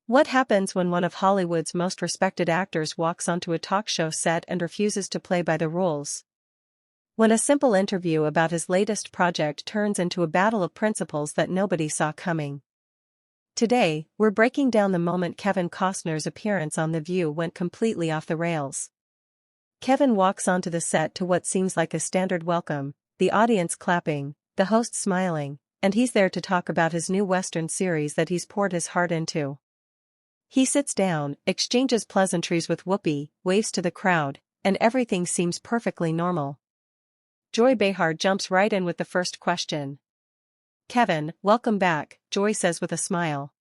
What happens when one of Hollywood's most respected actors walks onto a talk show set and refuses to play by the rules? When a simple interview about his latest project turns into a battle of principles that nobody saw coming. Today, we're breaking down the moment Kevin Costner's appearance on The View went completely off the rails. Kevin walks onto the set to what seems like a standard welcome, the audience clapping, the host smiling, and he's there to talk about his new Western series that he's poured his heart into. He sits down, exchanges pleasantries with Whoopi, waves to the crowd, and everything seems perfectly normal. Joy Behar jumps right in with the first question. "Kevin, welcome back," Joy says with a smile.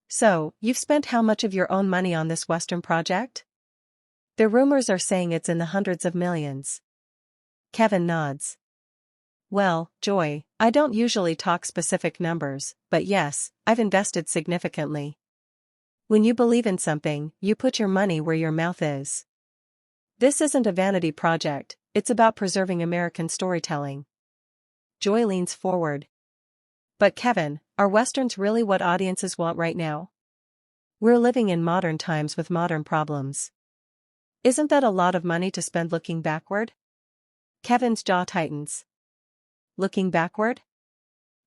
"So, you've spent how much of your own money on this Western project?" "The rumors are saying it's in the hundreds of millions." Kevin nods. "Well, Joy, I don't usually talk specific numbers, but yes, I've invested significantly. When you believe in something, you put your money where your mouth is. This isn't a vanity project, it's about preserving American storytelling." Joy leans forward. "But Kevin, are Westerns really what audiences want right now? We're living in modern times with modern problems. Isn't that a lot of money to spend looking backward?" Kevin's jaw tightens. Looking backward?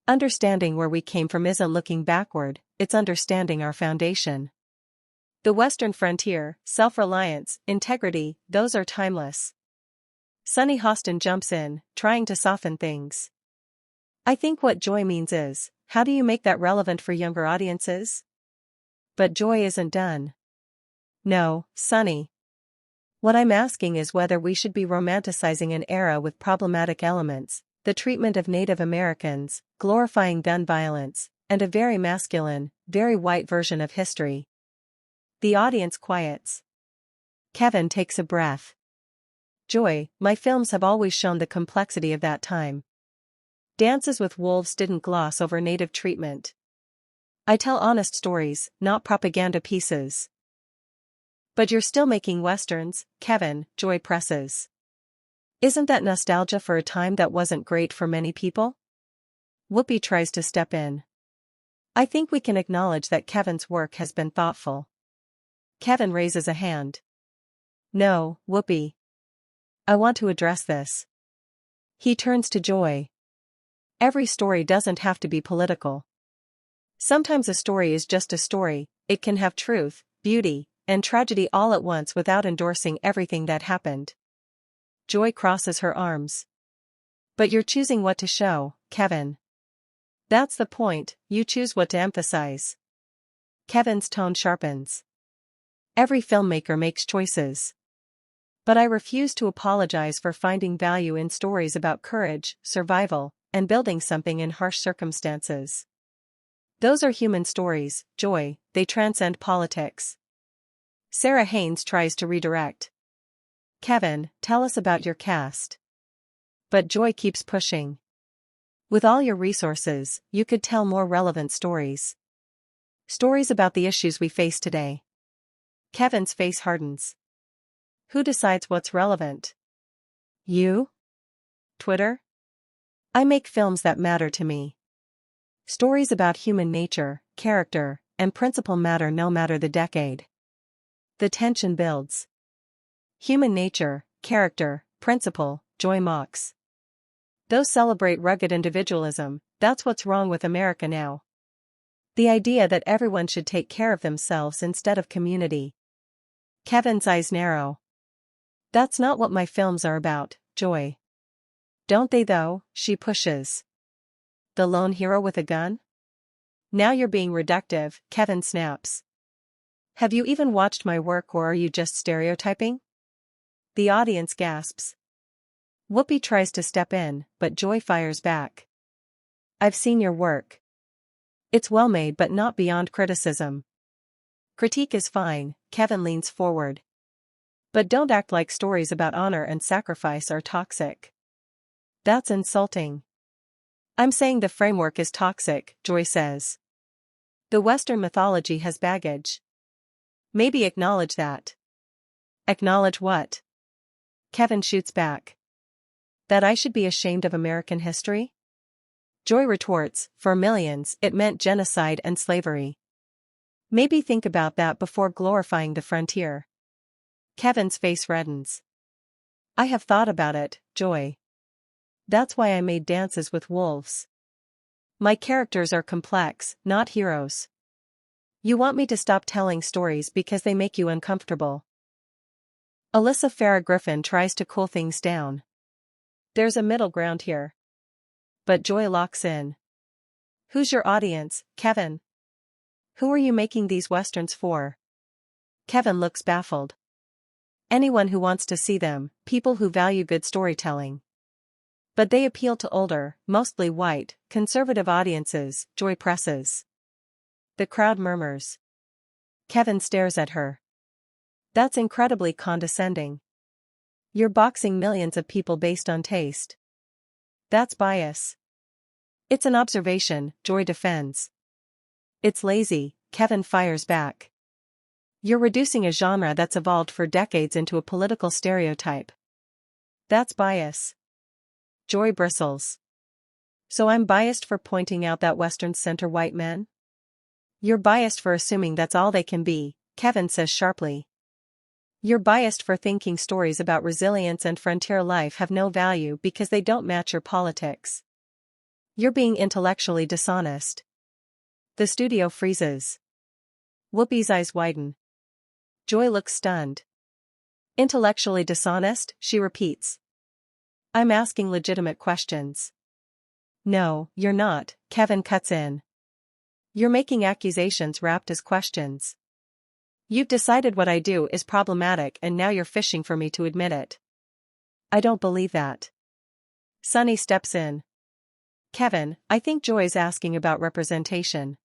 Understanding where we came from isn't looking backward, it's understanding our foundation. The Western frontier, self-reliance, integrity, those are timeless. Sunny Hostin jumps in, trying to soften things. "I think what Joy means is, how do you make that relevant for younger audiences?" But Joy isn't done. "No, Sunny. What I'm asking is whether we should be romanticizing an era with problematic elements, the treatment of Native Americans, glorifying gun violence, and a very masculine, very white version of history." The audience quiets. Kevin takes a breath. "Joy, my films have always shown the complexity of that time. Dances with Wolves didn't gloss over Native treatment. I tell honest stories, not propaganda pieces." "But you're still making Westerns, Kevin," Joy presses. "Isn't that nostalgia for a time that wasn't great for many people?" Whoopi tries to step in. "I think we can acknowledge that Kevin's work has been thoughtful." Kevin raises a hand. "No, Whoopi. I want to address this." He turns to Joy. "Every story doesn't have to be political. Sometimes a story is just a story, it can have truth, beauty, and tragedy all at once without endorsing everything that happened." Joy crosses her arms. "But you're choosing what to show, Kevin. That's the point, you choose what to emphasize." Kevin's tone sharpens. "Every filmmaker makes choices. But I refuse to apologize for finding value in stories about courage, survival, and building something in harsh circumstances. Those are human stories, Joy, they transcend politics." Sarah Haynes tries to redirect. "Kevin, tell us about your cast." But Joy keeps pushing. "With all your resources, you could tell more relevant stories. Stories about the issues we face today." Kevin's face hardens. "Who decides what's relevant? You? Twitter? I make films that matter to me. Stories about human nature, character, and principle matter no matter the decade." The tension builds. "Human nature, character, principle," Joy mocks. "Those celebrate rugged individualism, that's what's wrong with America now. The idea that everyone should take care of themselves instead of community." Kevin's eyes narrow. "That's not what my films are about, Joy." "Don't they though?" she pushes. "The lone hero with a gun?" "Now you're being reductive," Kevin snaps. "Have you even watched my work or are you just stereotyping?" The audience gasps. Whoopi tries to step in, but Joy fires back. "I've seen your work. It's well made but not beyond criticism." "Critique is fine," Kevin leans forward. "But don't act like stories about honor and sacrifice are toxic. That's insulting." "I'm saying the framework is toxic," Joy says. "The Western mythology has baggage. Maybe acknowledge that." "Acknowledge what?" Kevin shoots back. "That I should be ashamed of American history?" Joy retorts, "For millions, it meant genocide and slavery. Maybe think about that before glorifying the frontier. Kevin's face reddens. I have thought about it, Joy. That's why I made Dances with Wolves. My characters are complex, not heroes. You want me to stop telling stories because they make you uncomfortable. Alyssa Farah Griffin tries to cool things down. There's a middle ground here. But Joy locks in. Who's your audience, Kevin? Who are you making these westerns for? Kevin looks baffled. Anyone who wants to see them, people who value good storytelling. But they appeal to older, mostly white, conservative audiences, Joy presses. The crowd murmurs. Kevin stares at her. That's incredibly condescending. You're boxing millions of people based on taste. That's bias. It's an observation, Joy defends. It's lazy, Kevin fires back. You're reducing a genre that's evolved for decades into a political stereotype. That's bias. Joy bristles. So I'm biased for pointing out that westerns center white men? You're biased for assuming that's all they can be, Kevin says sharply. You're biased for thinking stories about resilience and frontier life have no value because they don't match your politics. You're being intellectually dishonest. The studio freezes. Whoopi's eyes widen. Joy looks stunned. Intellectually dishonest, she repeats. I'm asking legitimate questions. No, you're not, Kevin cuts in. You're making accusations wrapped as questions. You've decided what I do is problematic and now you're fishing for me to admit it. I don't believe that. Sonny steps in. Kevin, I think Joy's asking about representation.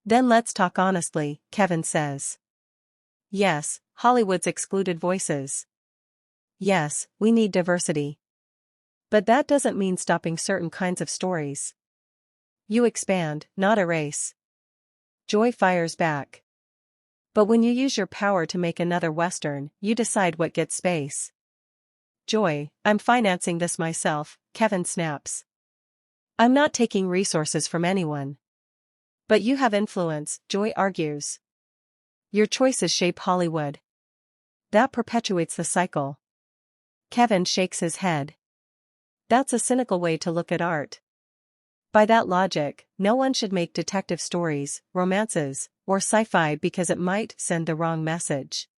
Then let's talk honestly, Kevin says. Yes, Hollywood's excluded voices. Yes, we need diversity. But that doesn't mean stopping certain kinds of stories. You expand, not erase. Joy fires back. But when you use your power to make another Western, you decide what gets space. Joy, I'm financing this myself, Kevin snaps. I'm not taking resources from anyone. But you have influence, Joy argues. Your choices shape Hollywood. That perpetuates the cycle. Kevin shakes his head. That's a cynical way to look at art. By that logic, no one should make detective stories, romances, or sci-fi because it might send the wrong message.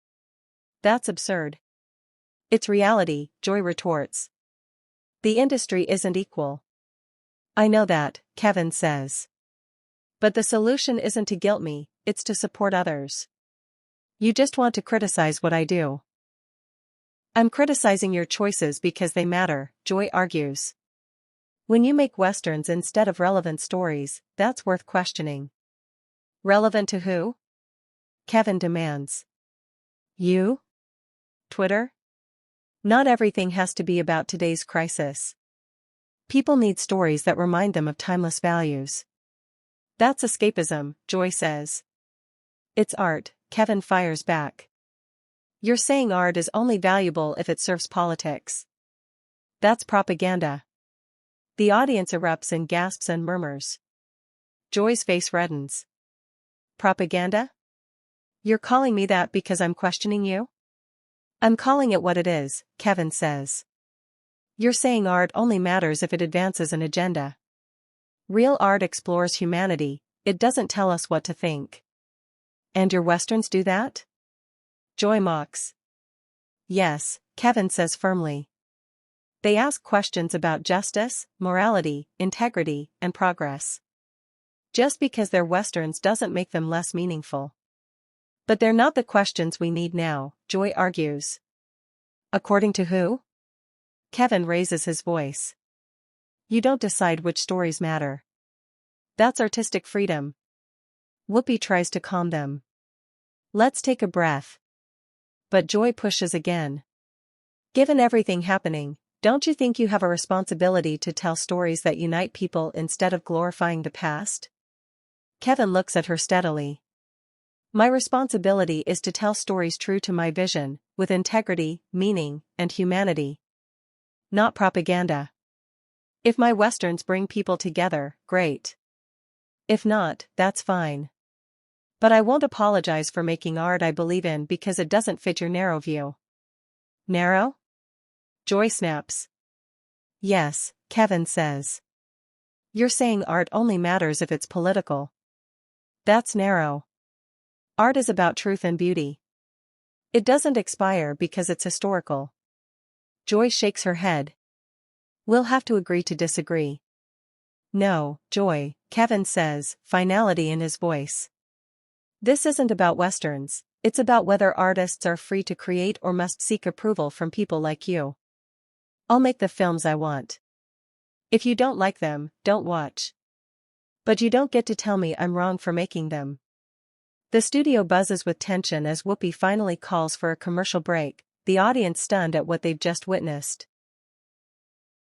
That's absurd. It's reality, Joy retorts. The industry isn't equal. I know that, Kevin says. But the solution isn't to guilt me, it's to support others. You just want to criticize what I do. I'm criticizing your choices because they matter, Joy argues. When you make westerns instead of relevant stories, that's worth questioning. Relevant to who? Kevin demands. You? Twitter? Not everything has to be about today's crisis. People need stories that remind them of timeless values. That's escapism, Joy says. It's art, Kevin fires back. You're saying art is only valuable if it serves politics. That's propaganda. The audience erupts in gasps and murmurs. Joy's face reddens. Propaganda? You're calling me that because I'm questioning you? I'm calling it what it is, Kevin says. You're saying art only matters if it advances an agenda. Real art explores humanity, it doesn't tell us what to think. And your westerns do that? Joy mocks. Yes, Kevin says firmly. They ask questions about justice, morality, integrity, and progress. Just because they're westerns doesn't make them less meaningful. But they're not the questions we need now, Joy argues. According to who? Kevin raises his voice. You don't decide which stories matter. That's artistic freedom. Whoopi tries to calm them. Let's take a breath. But Joy pushes again. Given everything happening, don't you think you have a responsibility to tell stories that unite people instead of glorifying the past? Kevin looks at her steadily. My responsibility is to tell stories true to my vision, with integrity, meaning, and humanity. Not propaganda. If my westerns bring people together, great. If not, that's fine. But I won't apologize for making art I believe in because it doesn't fit your narrow view. Narrow? Joy snaps. Yes, Kevin says. You're saying art only matters if it's political. That's narrow. Art is about truth and beauty. It doesn't expire because it's historical. Joy shakes her head. We'll have to agree to disagree. No, Joy, Kevin says, finality in his voice. This isn't about westerns, it's about whether artists are free to create or must seek approval from people like you. I'll make the films I want. If you don't like them, don't watch. But you don't get to tell me I'm wrong for making them. The studio buzzes with tension as Whoopi finally calls for a commercial break, the audience stunned at what they've just witnessed.